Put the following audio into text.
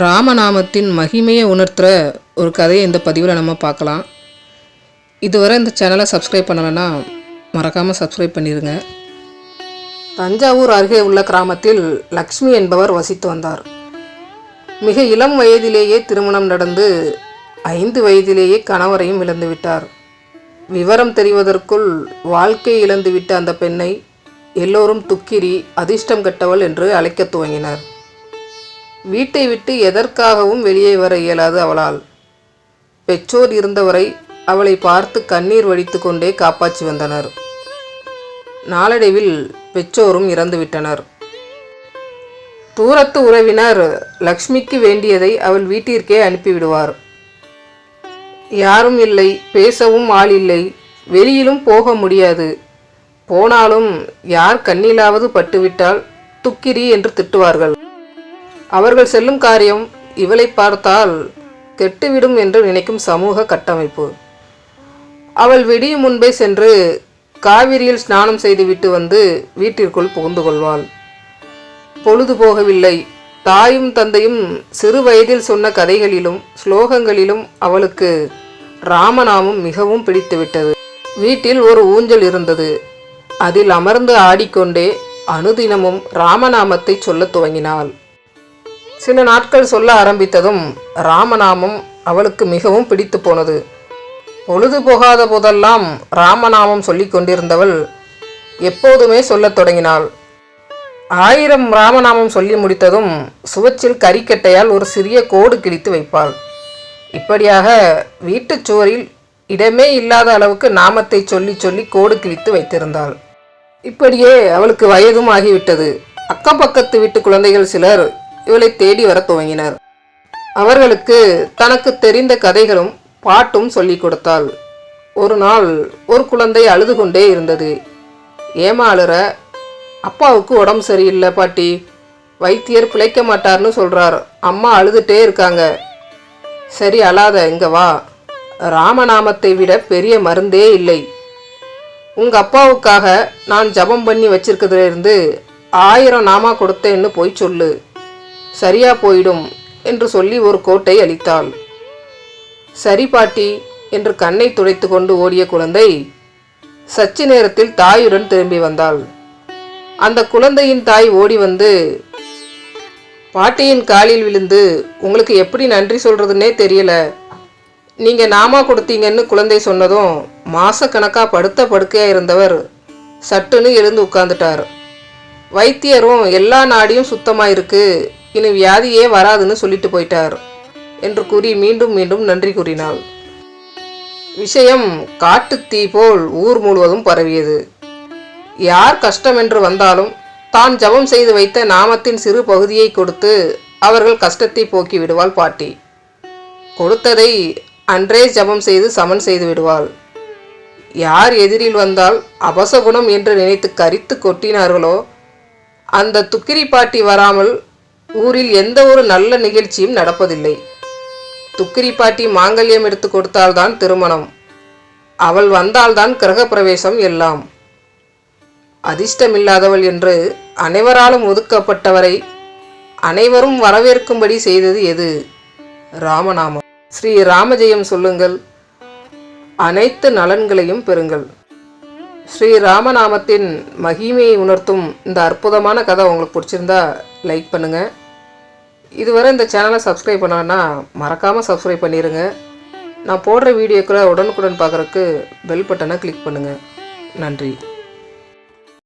ராமநாமத்தின் மகிமையை உணர்த்துகிற ஒரு கதையை இந்த பதிவில் நம்ம பார்க்கலாம். இதுவரை இந்த சேனலை சப்ஸ்கிரைப் பண்ணலைன்னா மறக்காமல் சப்ஸ்கிரைப் பண்ணிடுங்க. தஞ்சாவூர் அருகே உள்ள கிராமத்தில் லக்ஷ்மி என்பவர் வசித்து வந்தார். மிக இளம் வயதிலேயே திருமணம் நடந்து 5 வயதிலேயே கணவரையும் இழந்துவிட்டார். விவரம் தெரிவதற்குள் வாழ்க்கை இழந்துவிட்ட அந்த பெண்ணை எல்லோரும் துக்கிரி, அதிர்ஷ்டம் கட்டவள் என்று அழைக்க துவங்கினர். வீட்டை விட்டு எதற்காகவும் வெளியே வர இயலாது அவளால். பெற்றோர் இருந்தவரை அவளை பார்த்து கண்ணீர் வடித்து கொண்டே காப்பாற்றி வந்தனர். நாளடைவில் பெற்றோரும் இறந்துவிட்டனர். தூரத்து உறவினர் லக்ஷ்மிக்கு வேண்டியதை அவள் வீட்டிற்கே அனுப்பிவிடுவார். யாரும் இல்லை, பேசவும் ஆள் இல்லை, வெளியிலும் போக முடியாது. போனாலும் யார் கண்ணிலாவது பட்டுவிட்டால் துக்கிரி என்று திட்டுவார்கள். அவர்கள் செல்லும் காரியம் இவளை பார்த்தால் கெட்டுவிடும் என்று நினைக்கும் சமூக கட்டமைப்பு. அவள் விடியும் முன்பே சென்று காவிரியில் ஸ்நானம் செய்துவிட்டு வந்து வீட்டிற்குள் புகுந்து கொள்வாள். பொழுது போகவில்லை. தாயும் தந்தையும் சிறு வயதில் சொன்ன கதைகளிலும் ஸ்லோகங்களிலும் அவளுக்கு ராமநாமம் மிகவும் பிடித்துவிட்டது. வீட்டில் ஒரு ஊஞ்சல் இருந்தது. அதில் அமர்ந்து ஆடிக்கொண்டே அனுதினமும் ராமநாமத்தை சொல்ல துவங்கினாள். சில நாட்கள் சொல்ல ஆரம்பித்ததும் ராமநாமம் அவளுக்கு மிகவும் பிடித்து போனது. பொழுது போகாத போதெல்லாம் ராமநாமம் சொல்லி கொண்டிருந்தவள் எப்போதுமே சொல்லத் தொடங்கினாள். 1000 ராமநாமம் சொல்லி முடித்ததும் சுவற்றில் கரிக்கட்டையால் ஒரு சிறிய கோடு கிழித்து வைப்பாள். இப்படியாக வீட்டுச் சுவரில் இடமே இல்லாத அளவுக்கு நாமத்தை சொல்லி சொல்லி கோடு கிழித்து வைத்திருந்தாள். இப்படியே அவளுக்கு வயதும் ஆகிவிட்டது. அக்கம் பக்கத்து வீட்டு குழந்தைகள் சிலர் இவளை தேடி வர துவங்கினர். அவர்களுக்கு தனக்கு தெரிந்த கதைகளும் பாட்டும் சொல்லி கொடுத்தாள். ஒரு நாள் ஒரு குழந்தை அழுது கொண்டே இருந்தது. ஏமா அழுற? அப்பாவுக்கு உடம்பு சரியில்லை பாட்டி, வைத்தியர் பிழைக்க மாட்டார்னு சொல்றார், அம்மா அழுதுட்டே இருக்காங்க. சரி அழாத, இங்க வா. ராமநாமத்தை விட பெரிய மருந்தே இல்லை. உங்க அப்பாவுக்காக நான் ஜபம் பண்ணி வச்சிருக்கிறதுல இருந்து 1000 நாமா கொடுத்தேன்னு போய் சொல்லு, சரியா போயிடும் என்று சொல்லி ஒரு கோட்டை அளித்தாள். சரி பாட்டி என்று கண்ணை துடைத்து கொண்டு ஓடிய குழந்தை சற்று நேரத்தில் தாயுடன் திரும்பி வந்தாள். அந்த குழந்தையின் தாய் ஓடி வந்து பாட்டியின் காலில் விழுந்து, உங்களுக்கு எப்படி நன்றி சொல்றதுன்னே தெரியல, நீங்க நாமா கொடுத்தீங்கன்னு குழந்தை சொன்னதும் மாசக்கணக்கா படுத்த படுக்கையா இருந்தவர் சட்டுன்னு எழுந்து உட்கார்ந்துட்டார். வைத்தியரும் எல்லா நாடியும் சுத்தமா இருக்கு, இனி வியாதியே வராதுன்னு சொல்லிட்டு போயிட்டார் என்று கூறி மீண்டும் மீண்டும் நன்றி கூறினாள். விஷயம் காட்டு தீ போல் ஊர் முழுவதும் பரவியது. யார் கஷ்டம் என்று வந்தாலும் தான் ஜபம் செய்து வைத்த நாமத்தின் சிறு பகுதியை கொடுத்து அவர்கள் கஷ்டத்தை போக்கி விடுவாள் பாட்டி. கொடுத்ததை அன்றே ஜபம் செய்து சமன் செய்து விடுவாள். யார் எதிரில் வந்தால் அபசகுணம் என்று நினைத்து கரித்து கொட்டினார்களோ அந்த துக்கிரி பாட்டி வராமல் ஊரில் எந்த ஒரு நல்ல நிகழ்ச்சியும் நடப்பதில்லை. துக்கிரி பாட்டி மாங்கல்யம் எடுத்து கொடுத்தால்தான் திருமணம், அவள் வந்தால்தான் கிரகப்பிரவேசம் எல்லாம். அதிர்ஷ்டமில்லாதவள் என்று அனைவராலும் ஒதுக்கப்பட்டவரை அனைவரும் வரவேற்கும்படி செய்தது எது? ராமநாமம். ஸ்ரீ ராமஜெயம் சொல்லுங்கள், அனைத்து நலன்களையும் பெறுங்கள். ஸ்ரீ ராமநாமத்தின் மகிமையை உணர்த்தும் இந்த அற்புதமான கதை உங்களுக்கு பிடிச்சிருந்தா லைக் பண்ணுங்கள். இதுவரை இந்த சேனலை சப்ஸ்கிரைப் பண்ணலன்னா மறக்காமல் சப்ஸ்கிரைப் பண்ணிடுங்க. நான் போடுற வீடியோக்களை உடனுக்குடன் பார்க்குறதுக்கு பெல் பட்டனை கிளிக் பண்ணுங்கள். நன்றி.